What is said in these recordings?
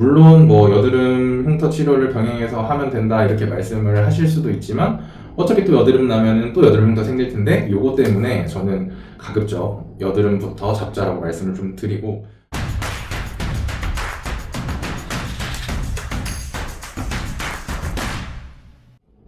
물론 뭐 여드름 흉터 치료를 병행해서 하면 된다 이렇게 말씀을 하실 수도 있지만 어차피 또 여드름 나면은 또 여드름 흉터 생길 텐데 요거 때문에 저는 가급적 여드름부터 잡자라고 말씀을 좀 드리고,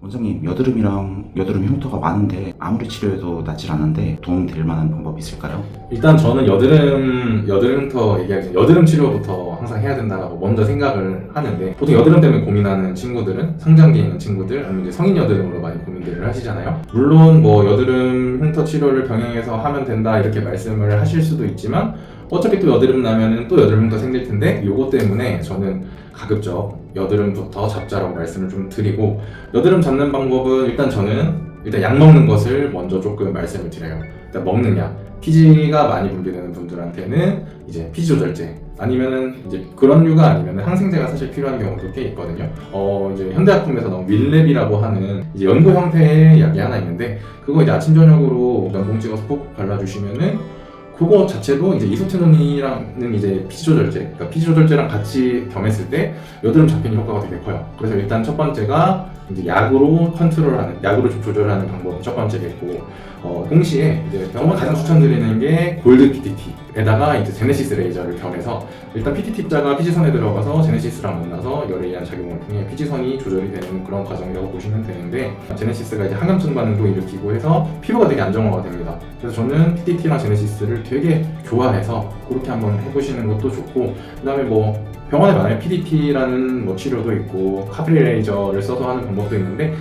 원장님, 여드름이랑 여드름 흉터가 많은데 아무리 치료해도 낫질 않는데 도움 될 만한 방법이 있을까요? 일단 저는 여드름 흉터 얘기하기 전에 여드름 치료부터 항상 해야 된다고 먼저 생각을 하는데, 보통 여드름 때문에 고민하는 친구들은 성장기에 있는 친구들 아니면 이제 성인 여드름으로 많이 고민들을 하시잖아요. 물론 뭐 여드름 흉터 치료를 병행해서 하면 된다 이렇게 말씀을 하실 수도 있지만 어차피 또 여드름 나면은 또 여드름 흉터 생길 텐데 요거 때문에 저는 가급적 여드름부터 잡자라고 말씀을 좀 드리고, 여드름 잡는 방법은 일단 약 먹는 것을 먼저 조금 말씀을 드려요. 일단 먹는 약, 피지가 많이 분비되는 분들한테는 이제 피지 조절제 아니면은 이제 그런 류가 아니면은 항생제가 사실 필요한 경우도 꽤 있거든요. 이제 현대약품에서 나온 윌랩이라고 하는 이제 연고 형태의 약이 하나 있는데, 그거 이제 아침 저녁으로 면봉 찍어서 꼭 발라주시면은 그거 자체도 이제 이소테논이라는 이제 피지 조절제, 그러니까 피지 조절제랑 같이 겸했을 때 여드름 잡히는 효과가 되게 커요. 그래서 일단 첫 번째가 이제 약으로 약으로 좀 조절하는 방법이 첫 번째겠고, 동시에 이제 병원 가장 추천드리는 게 골드 PTT에다가 이제 제네시스 레이저를 겸해서, 일단 PTT자가 피지선에 들어가서 제네시스랑 만나서 열에 의한 작용을 통해 피지선이 조절이 되는 그런 과정이라고 보시면 되는데, 제네시스가 이제 항염증 반응도 일으키고 해서 피부가 되게 안정화가 됩니다. 그래서 저는 PTT랑 제네시스를 되게 좋아해서 그렇게 한번 해보시는 것도 좋고, 그 다음에 뭐 병원에 만약에 PDT라는 뭐 치료도 있고 카프리 레이저를 써서 하는 방법도 있는데,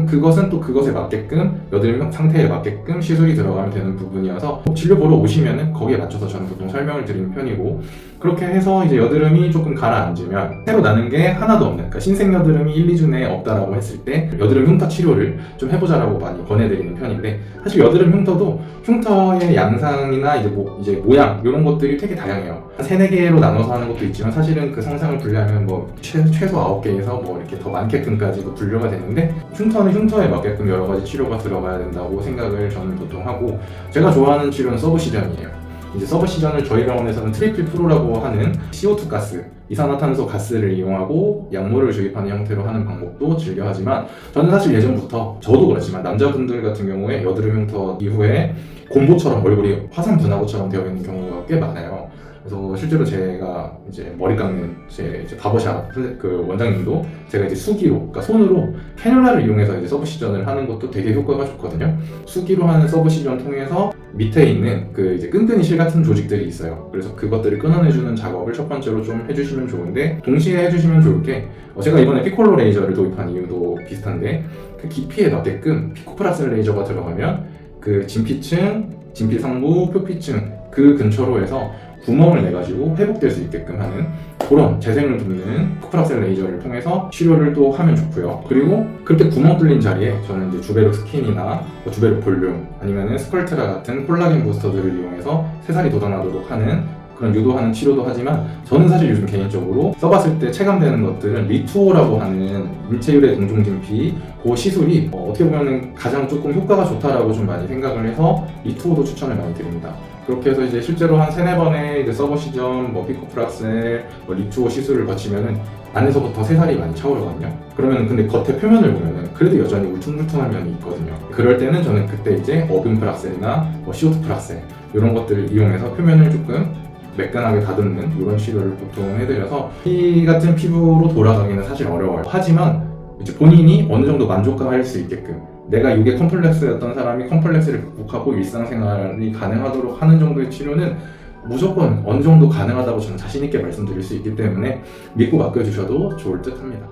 그것은 또 그것에 맞게끔 여드름 상태에 맞게끔 시술이 들어가면 되는 부분이어서 진료 보러 오시면은 거기에 맞춰서 저는 보통 설명을 드리는 편이고, 그렇게 해서 이제 여드름이 조금 가라앉으면 새로 나는 게 하나도 없는, 그러니까 신생 여드름이 1, 2주 내에 없다라고 했을 때 여드름 흉터 치료를 좀 해보자라고 많이 권해드리는 편인데, 사실 여드름 흉터도 흉터의 양상이나 이제 모양 이런 것들이 되게 다양해요. 3-4개로 나눠서 하는 것도 있지만 사실은 그 상상을 분류하면 뭐 최소 9개에서 뭐 이렇게 더 많게끔까지도 분류가 되는데, 흉터는 흉터에 맞게끔 여러 가지 치료가 들어가야 된다고 생각을 저는 보통 하고, 제가 좋아하는 치료는 서브시전이에요. 이제 서브시전을 저희 병원에서는 트리플 프로라고 하는 CO2 가스, 이산화탄소 가스를 이용하고 약물을 주입하는 형태로 하는 방법도 즐겨하지만, 저는 사실 예전부터 저도 그렇지만 남자분들 같은 경우에 여드름 흉터 이후에 곰보처럼 얼굴이 화산 분화구처럼 되어 있는 경우가 꽤 많아요. 그래서 실제로 제가 이제 머리 깎는 제 이제 바버샵 그 원장님도 제가 이제 수기로, 그러니까 손으로 캐뉼라를 이용해서 이제 서브시전을 하는 것도 되게 효과가 좋거든요. 수기로 하는 서브시전 통해서 밑에 있는 그 이제 끈끈이 실 같은 조직들이 있어요. 그래서 그것들을 끊어내주는 작업을 첫 번째로 좀 해주시면 좋은데, 동시에 해주시면 좋을 게 제가 이번에 피콜로 레이저를 도입한 이유도 비슷한데, 그 깊이에 맞게끔 피코프라셀 레이저가 들어가면 그 진피층, 진피상부, 표피층 그 근처로 해서 구멍을 내가지고 회복될 수 있게끔 하는 그런 재생을 돕는 코프라셀 레이저를 통해서 치료를 또 하면 좋고요. 그리고 그렇게 구멍 뚫린 자리에 저는 이제 주베룩 스킨이나 주베룩 볼륨 아니면은 스컬트라 같은 콜라겐 부스터들을 이용해서 새살이 돋아나도록 하는 그런 유도하는 치료도 하지만, 저는 사실 요즘 개인적으로 써봤을 때 체감되는 것들은 리투오라고 하는 인체율의 동종진피 그 시술이 어떻게 보면 가장 조금 효과가 좋다라고 좀 많이 생각을 해서 리투오도 추천을 많이 드립니다. 그렇게 해서 이제 실제로 한 3-4번의 이제 서버시전, 피코프라셀, 리투오 시술을 거치면은 안에서부터 새살이 많이 차오르거든요. 그러면 근데 겉에 표면을 보면은 그래도 여전히 울퉁불퉁한 면이 있거든요. 그럴 때는 저는 그때 이제 어금 프락셀이나 CO2 프락셀 이런 것들을 이용해서 표면을 조금 매끈하게 다듬는 이런 치료를 보통 해드려서 이 같은 피부로 돌아가기는 사실 어려워요. 하지만 이제 본인이 어느 정도 만족할 수 있게끔, 내가 이게 컴플렉스였던 사람이 컴플렉스를 극복하고 일상생활이 가능하도록 하는 정도의 치료는 무조건 어느 정도 가능하다고 저는 자신 있게 말씀드릴 수 있기 때문에 믿고 맡겨주셔도 좋을 듯 합니다.